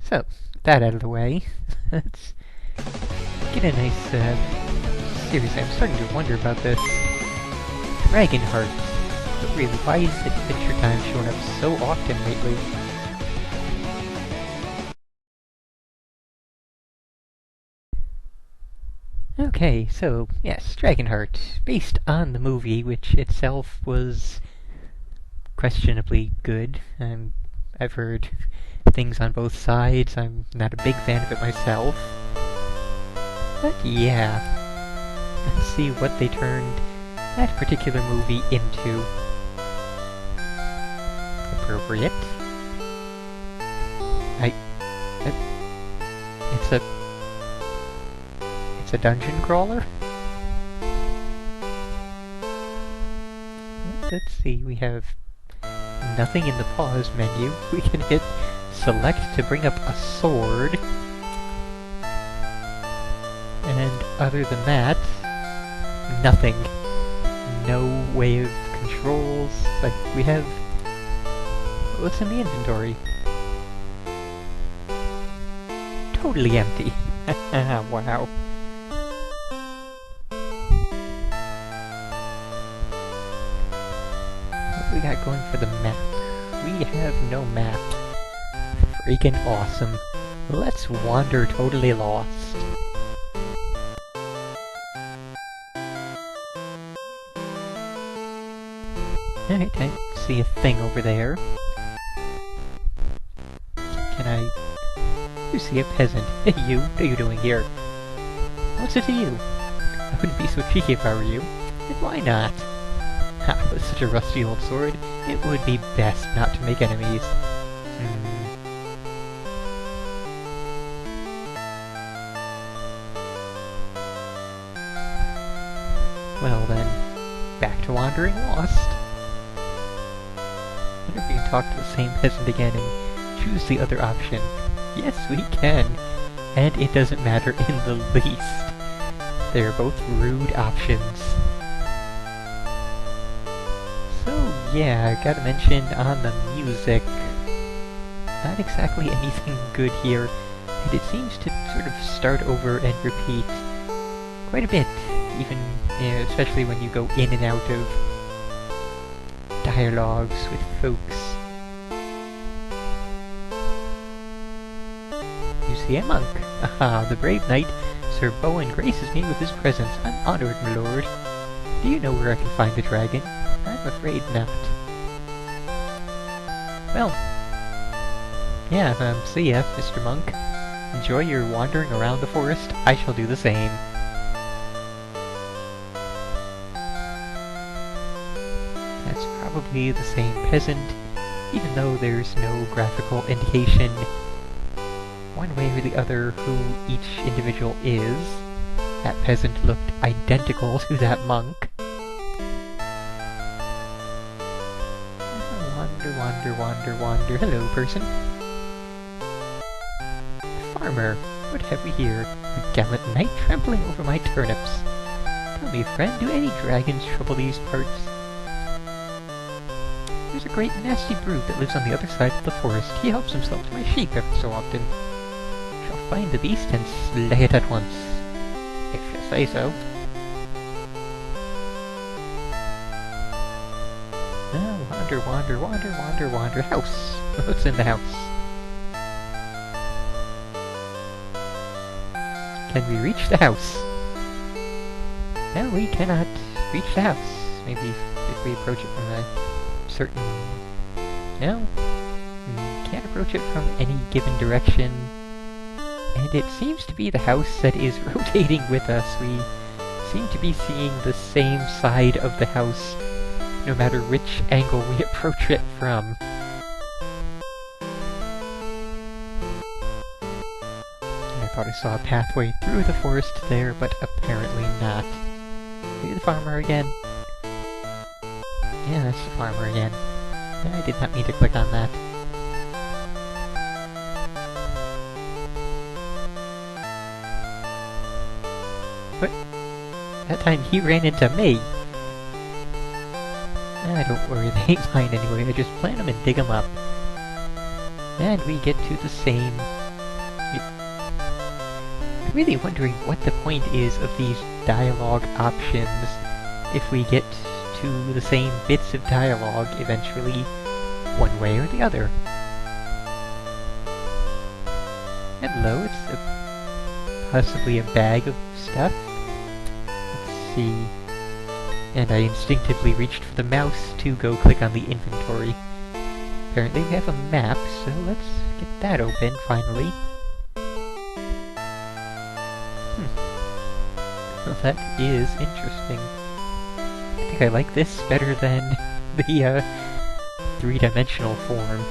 So, that out of the way, let's get a nice, seriously, I'm starting to wonder about this Dragonheart. But really, why is Adventure Time showing up so often lately? Okay, so, yes, Dragonheart, based on the movie, which itself was questionably good. I've heard things on both sides. I'm not a big fan of it myself. But yeah, let's see what they turned that particular movie into. Appropriate. It's a... It's a dungeon crawler? Let's see, we have nothing in the pause menu. We can hit select to bring up a sword. And other than that, nothing. No way of controls. Like, we have... What's in the inventory? Totally empty. Wow. What do we got going for the map? We have no map. Freaking awesome. Let's wander totally lost. Alright, I see a thing over there. Can I... You see a peasant. Hey you, what are you doing here? What's it to you? I wouldn't be so cheeky if I were you. And why not? Ha, with such a rusty old sword, it would be best not to make enemies. Well then, back to wandering lost. I wonder if we can talk to the same peasant again and choose the other option. Yes, we can! And it doesn't matter in the least. They're both rude options. So yeah, I gotta mention on the music, not exactly anything good here, and it seems to sort of start over and repeat quite a bit, even, especially when you go in and out of dialogues with folks. You see a monk. Aha, the brave knight, Sir Bowen graces me with his presence. I'm honored, my lord. Do you know where I can find the dragon? I'm afraid not. Well, yeah, see ya, Mr. Monk. Enjoy your wandering around the forest. I shall do the same. That's probably the same peasant, even though there's no graphical indication one way or the other who each individual is. That peasant looked identical to that monk. Wander, wander, wander, wander. Hello, person. Farmer, what have we here? A gallant knight trampling over my turnips. Tell me, friend, do any dragons trouble these parts? There's a great nasty brute that lives on the other side of the forest. He helps himself to my sheep every so often. Shall find the beast and slay it at once, if you say so. Now, wander, wander, wander, wander, wander. House! What's in the house? Can we reach the house? No, we cannot reach the house. Maybe if we approach it from a certain... No? We can't approach it from any given direction. And it seems to be the house that is rotating with us. We seem to be seeing the same side of the house, no matter which angle we approach it from. I thought I saw a pathway through the forest there, but apparently not. Maybe the farmer again? Yeah, that's the farmer again. I did not mean to click on that. But that time he ran into me! Don't worry, they ain't mine anyway. I just plant them and dig them up. And we get to the same really wondering what the point is of these dialogue options if we get to the same bits of dialogue eventually, one way or the other. Hello, it's possibly a bag of stuff. Let's see. And I instinctively reached for the mouse to go click on the inventory. Apparently we have a map, so let's get that open, finally. Well, that is interesting. I think I like this better than the, three-dimensional form.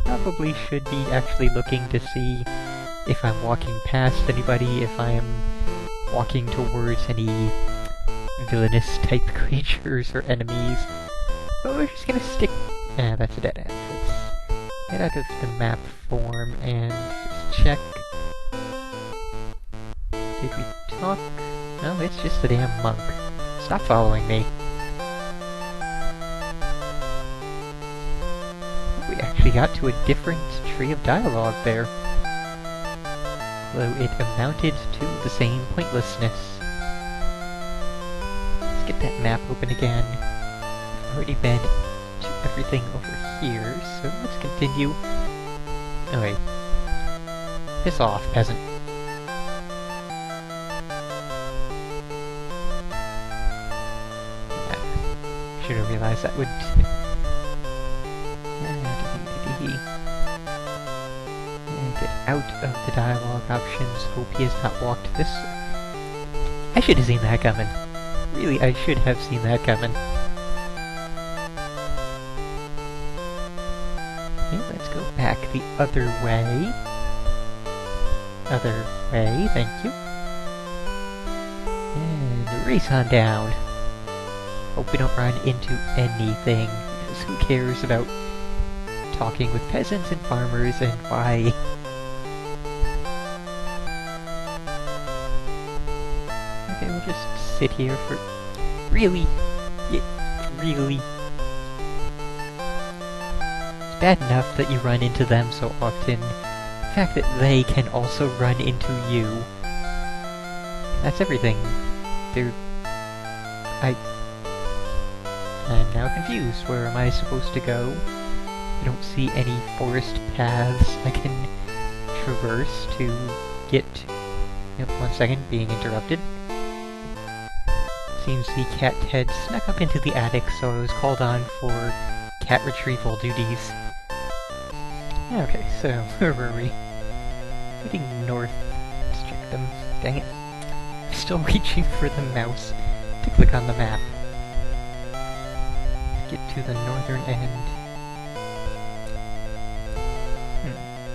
Probably should be actually looking to see if I'm walking past anybody, if I'm walking towards any villainous type creatures or enemies. But we're just gonna stick... that's a dead end. Let's get out of the map form and just check. Did we talk? No, it's just the damn monk. Stop following me. We actually got to a different tree of dialogue there. Although it amounted to the same pointlessness. Let's get that map open again. I've already been to everything over here, so let's continue. Oh wait. Piss off, peasant. Should have realized that would... Get out of the dialogue options. Hope he has not walked this way. I should have seen that coming. Really, I should have seen that coming. Okay, let's go back the other way. Other way, thank you. And race on down. Hope we don't run into anything, because who cares about talking with peasants and farmers and why... Okay, we'll just sit here for... Really? Really? It's bad enough that you run into them so often. The fact that they can also run into you... That's everything. I'm now confused. Where am I supposed to go? I don't see any forest paths I can traverse to get... Yep, 1 second, being interrupted. Seems the cat had snuck up into the attic, so I was called on for cat retrieval duties. Okay, so, where were we? Heading north. Let's check them. Dang it. I'm still reaching for the mouse to click on the map. Get to the northern end.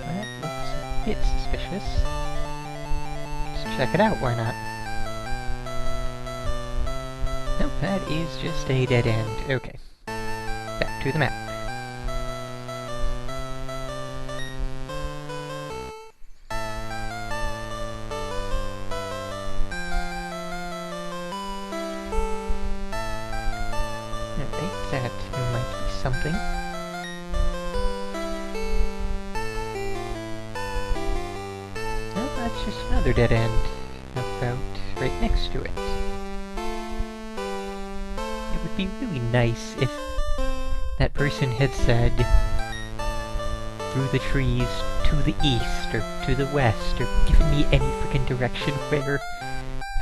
That looks a bit suspicious. Let's check it out, why not? Nope, that is just a dead end. Okay. Back to the map. Alright, that might be something. No, that's just another dead end. About right next to it. It would be really nice if that person had said through the trees to the east or to the west, or given me any frickin' direction where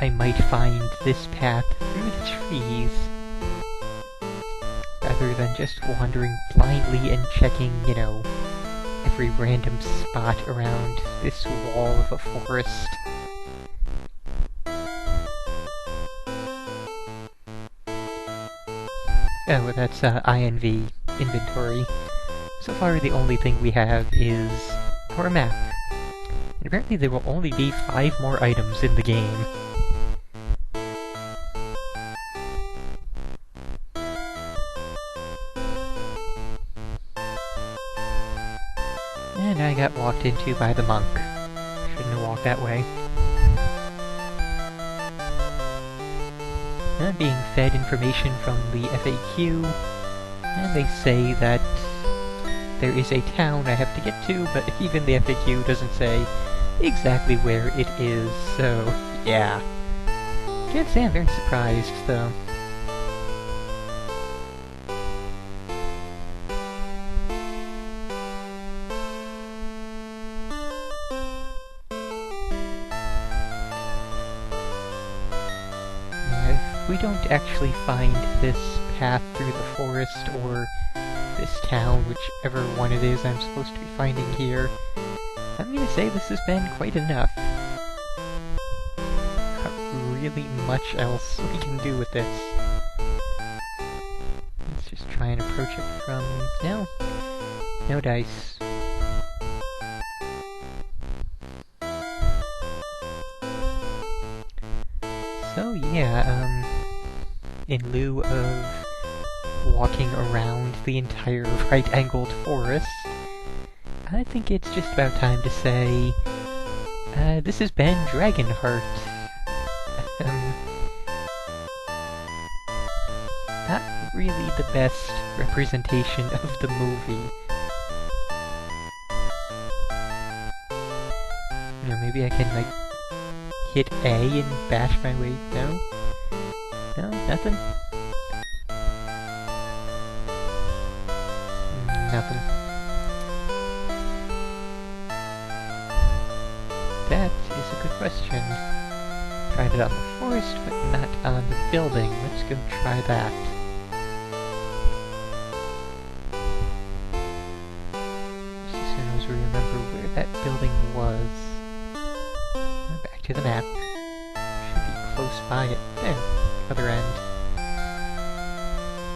I might find this path through the trees. Rather than just wandering blindly and checking, you know, every random spot around this wall of a forest. Oh, well, that's INV inventory. So far, the only thing we have is our map. And apparently there will only be 5 more items in the game. And I got walked into by the monk. Shouldn't have walked that way. I'm being fed information from the FAQ, and they say that there is a town I have to get to, but even the FAQ doesn't say exactly where it is, so yeah. Can't say I'm very surprised, though. Yeah, if we don't actually find this path through the forest or this town, whichever one it is I'm supposed to be finding here, I'm gonna say this has been quite enough. Not really much else we can do with this. Let's just try and approach it from... No dice. So yeah, in lieu of walking around the entire right-angled forest, I think it's just about time to say, this has been Dragonheart. Not really the best representation of the movie. Or maybe I can, like, hit A and bash my way... No? No? Nothing? Nothing. That is a good question. Tried it on the forest, but not on the building. Let's go try that. Just as soon as we remember where that building was. Back to the map. Should be close by it. There. Other end.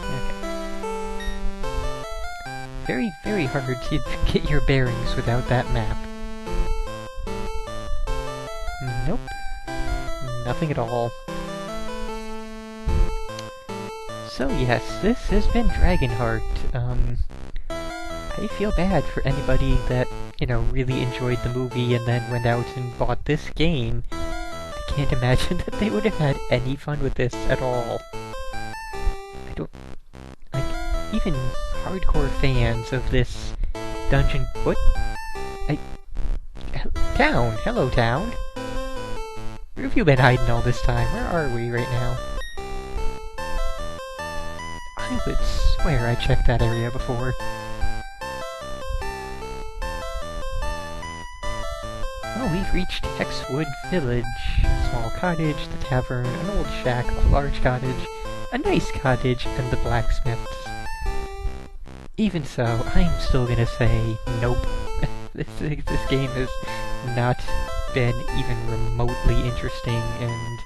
Okay. Very, very hard to get your bearings without that map. Nope. Nothing at all. So yes, this has been Dragonheart. I feel bad for anybody that, you know, really enjoyed the movie and then went out and bought this game. I can't imagine that they would have had any fun with this at all. I don't... like, even hardcore fans of this dungeon... What? Town! Hello, town! Where have you been hiding all this time? Where are we right now? I would swear I checked that area before. Well, we've reached Hexwood Village. A small cottage, the tavern, an old shack, a large cottage, a nice cottage, and the blacksmiths. Even so, I'm still gonna say nope. This game has not been even remotely interesting, and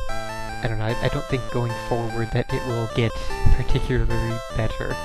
I don't know, I don't think going forward that it will get particularly better.